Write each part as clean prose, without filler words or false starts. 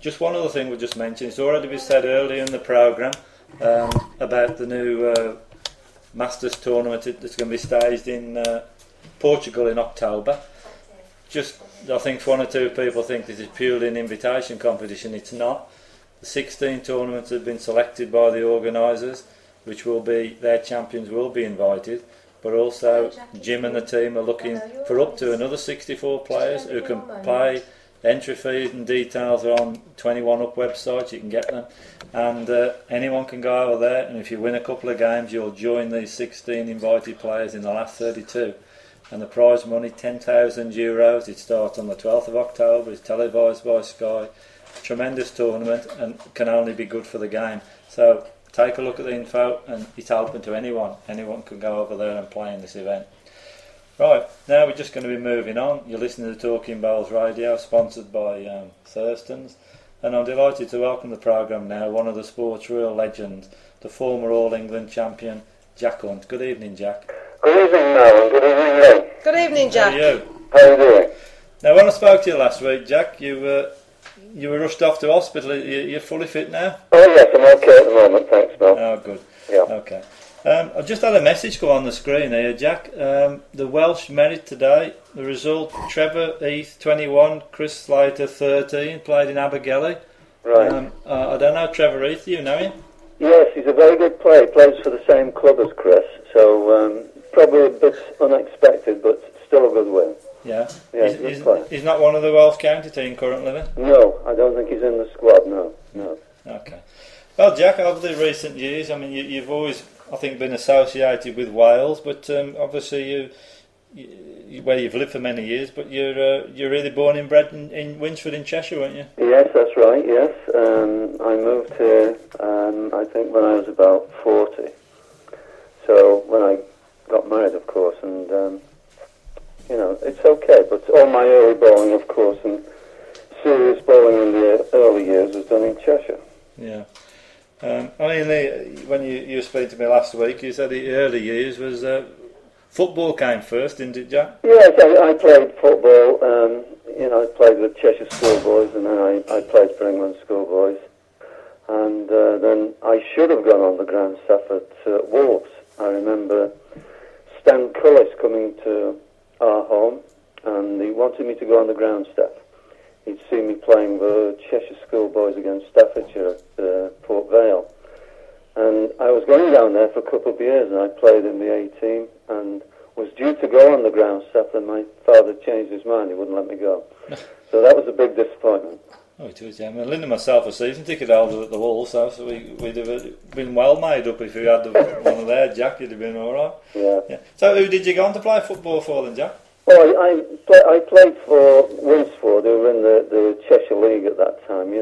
Just one other thing we just mentioned. It's already been said earlier in the programme about the new Masters tournament that's going to be staged in Portugal in October. Just, I think one or two people think this is purely an invitation competition. It's not. The 16 tournaments have been selected by the organisers, which will be, their champions will be invited, but also Jim and the team are looking for up to another 64 players who can play. Entry fees and details are on 21 Up website, you can get them, and anyone can go over there, and if you win a couple of games you'll join these 16 invited players in the last 32, and the prize money €10,000. It starts on the 12th of October, it's televised by Sky, tremendous tournament and can only be good for the game. So take a look at the info, and it's open to anyone can go over there and play in this event. Right, now we're just going to be moving on. You're listening to Talkingbowls Radio, sponsored by Thurston's, and I'm delighted to welcome the programme now one of the sport's real legends, the former All England champion, Jack Hunt. Good evening, Jack. Good evening, Mel, and good evening, Lee. Good evening, Jack. How are you? How are you doing? Now, when I spoke to you last week, Jack, you were rushed off to hospital. You're fully fit now? Oh yes, I'm okay at the moment, thanks, Mel. Oh, good. Yeah. Okay. I've just had a message come on the screen here, Jack. The Welsh merit today, the result, Trevor Heath 21, Chris Slater 13, played in Abergele. Right. I don't know Trevor Heath, you know him? Yes, he's a very good player. He plays for the same club as Chris, so probably a bit unexpected, but still a good win. Yeah. Yeah, he's a good player. He's not one of the Welsh county team currently then? No, I don't think he's in the squad, no. Okay. Well, Jack, over the recent years, I mean, you've always, I think, been associated with Wales, but obviously you've lived for many years, but you're really born and bred in Winsford in Cheshire, weren't you? Yes, that's right, yes. I moved here, I think, when I was about 40. So when I got married, of course, and, it's okay, but all my early bowling, of course, and serious bowling in the early years was done in Cheshire. Yeah. When you were speaking to me last week, you said the early years was football came first, didn't it, Jack? Yes, I played football. I played with Cheshire schoolboys, and then I played for England schoolboys. And then I should have gone on the ground staff at Wolves. I remember Stan Cullis coming to our home, and he wanted me to go on the ground staff. He'd seen me playing the Cheshire schoolboys against Staffordshire at Port Vale. And I was going down there for a couple of years, and I played in the A team and was due to go on the ground staff, and my father changed his mind. He wouldn't let me go. So that was a big disappointment. Oh, it was, yeah. I mean, Lynn and myself a season ticket holder at the Wolves, so we'd have been well made up if we had one of their, Jack. You'd have been all right. Yeah. So who did you go on to play football for then, Jack? Well, I played for Winsford, who were in the Cheshire League at that time,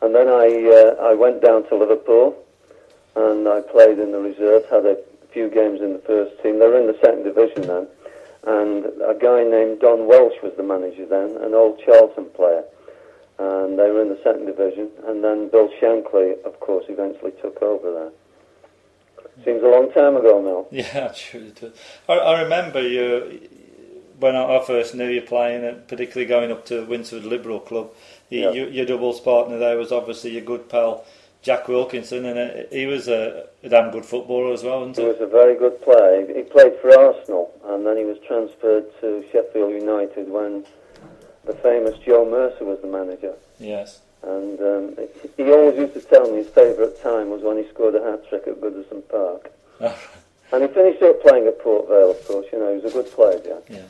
And then I went down to Liverpool, and I played in the reserves, had a few games in the first team. They were in the second division then. And a guy named Don Welsh was the manager then, an old Charlton player. And they were in the second division. And then Bill Shankly, of course, eventually took over there. Seems a long time ago, Mel. Yeah, sure it does. I remember you... When I first knew you playing, and particularly going up to Winsford Liberal Club, your doubles partner there was obviously your good pal Jack Wilkinson, and he was a damn good footballer as well, wasn't he? He was a very good player. He played for Arsenal, and then he was transferred to Sheffield United when the famous Joe Mercer was the manager. Yes. And he always used to tell me his favourite time was when he scored a hat-trick at Goodison Park. And he finished up playing at Port Vale, of course. He was a good player, Jack. Yeah.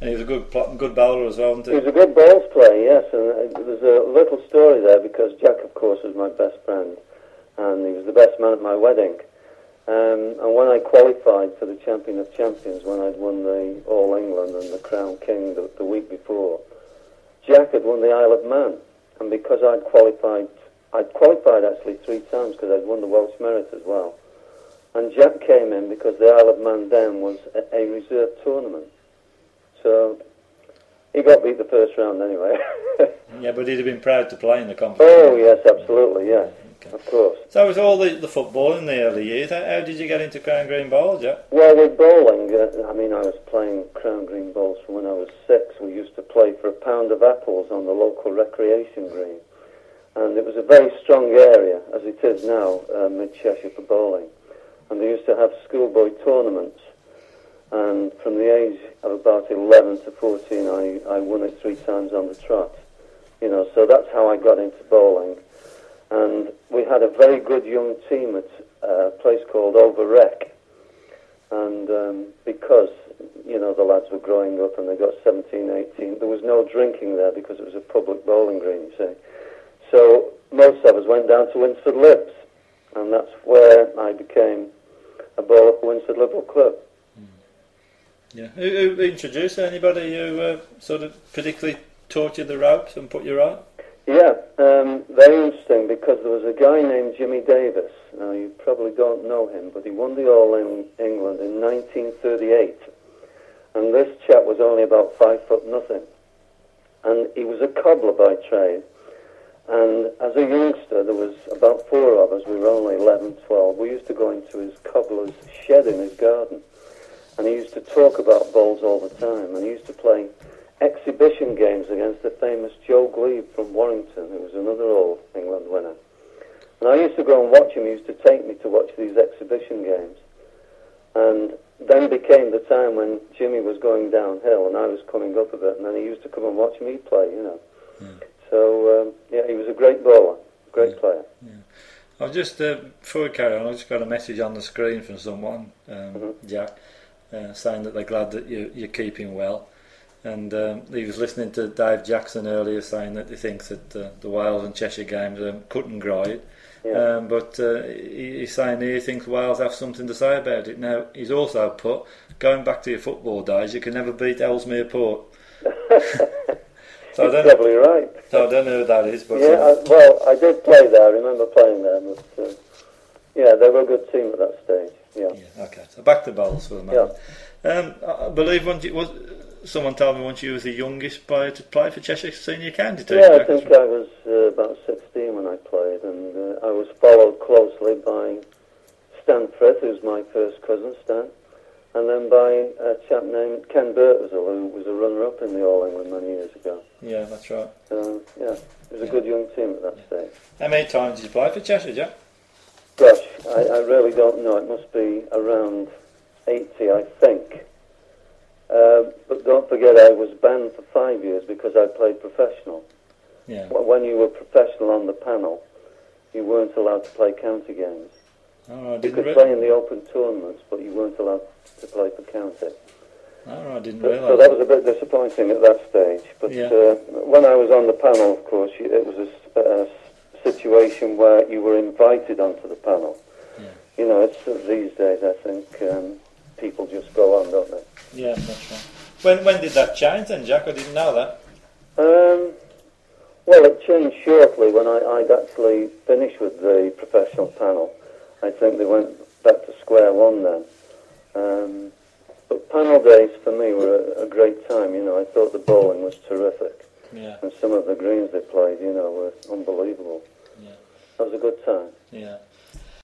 And he was a good bowler as well, wasn't he? He was a good bowls player, yes. And there's a little story there because Jack, of course, was my best friend. And he was the best man at my wedding. And when I qualified for the Champion of Champions, when I'd won the All England and the Crown King the week before, Jack had won the Isle of Man. And because I'd qualified actually 3 times because I'd won the Welsh Merit as well. And Jack came in because the Isle of Man then was a reserve tournament. So he got beat the first round anyway. Yeah, but he'd have been proud to play in the competition. Oh, yes, absolutely, yeah. Okay. Of course. So it was all the football in the early years. How did you get into Crown Green Bowls, Jack? Well, with bowling, I was playing Crown Green Bowls from when I was 6. We used to play for £1 of apples on the local recreation green. and it was a very strong area, as it is now, mid-Cheshire for bowling. And they used to have schoolboy tournaments, and from the age of about 11 to 14, I won it 3 times on the trot. You know, so that's how I got into bowling. And we had a very good young team at a place called Overwreck. And because, you know, the lads were growing up and they got 17, 18, there was no drinking there because it was a public bowling green, you see. So most of us went down to Winsford Libs, and that's where I became a bowler for Winsford Liberal Club. Yeah. Who introduced anybody who sort of particularly taught you the ropes and put you right? Yeah, very interesting, because there was a guy named Jimmy Davis. Now, you probably don't know him, but he won the All England in 1938. And this chap was only about 5'0". And he was a cobbler by trade. And as a youngster, there was about 4 of us. We were only 11, 12. We used to go into his cobbler's shed in his garden. And he used to talk about bowls all the time. And he used to play exhibition games against the famous Joe Glebe from Warrington, who was another All England winner. And I used to go and watch him. He used to take me to watch these exhibition games. And then became the time when Jimmy was going downhill and I was coming up a bit, and then he used to come and watch me play, you know. Yeah. So, yeah, he was a great bowler, great player. Yeah. I've just, before we carry on, I just got a message on the screen from someone, Jack, saying that they're glad that you're keeping well. And he was listening to Dave Jackson earlier saying that he thinks that the Wales and Cheshire games cut and dry. Yeah. But he's saying he thinks Wales have something to say about it. Now, he's also put, going back to your football days, you can never beat Ellesmere Port. So he's probably right. So I don't know who that is. But yeah, well, I did play there. I remember playing there. But yeah, they were a good team at that stage. Yeah. Okay, so back to bowls for the moment. Yeah. I believe someone told me once you was the youngest player to play for Cheshire Senior County Team. Yeah, I think I was about 16 when I played, and I was followed closely by Stan Frith, who's my first cousin, Stan, and then by a chap named Ken Birtwistle, who was a runner-up in the All England many years ago. Yeah, that's right. So, yeah, it was a good young team at that stage. How many times did you play for Cheshire, Jack? Gosh, I really don't know. It must be around 80, I think. But don't forget, I was banned for 5 years because I played professional. Yeah. When you were professional on the panel, you weren't allowed to play county games. Oh, you could play in the open tournaments, but you weren't allowed to play for county. Oh, I didn't realise. So that was a bit disappointing at that stage. But when I was on the panel, of course, it was a situation where you were invited onto the panel. Yeah. You know, it's these days, I think, people just go on, don't they? Yeah, that's right. When did that change then, Jack? I didn't know that. Well, it changed shortly when I'd actually finished with the professional panel. I think they went back to square one then. But panel days for me were a great time, you know. I thought the bowling was terrific. And some of the greens they played, you know, were unbelievable. That was a good time.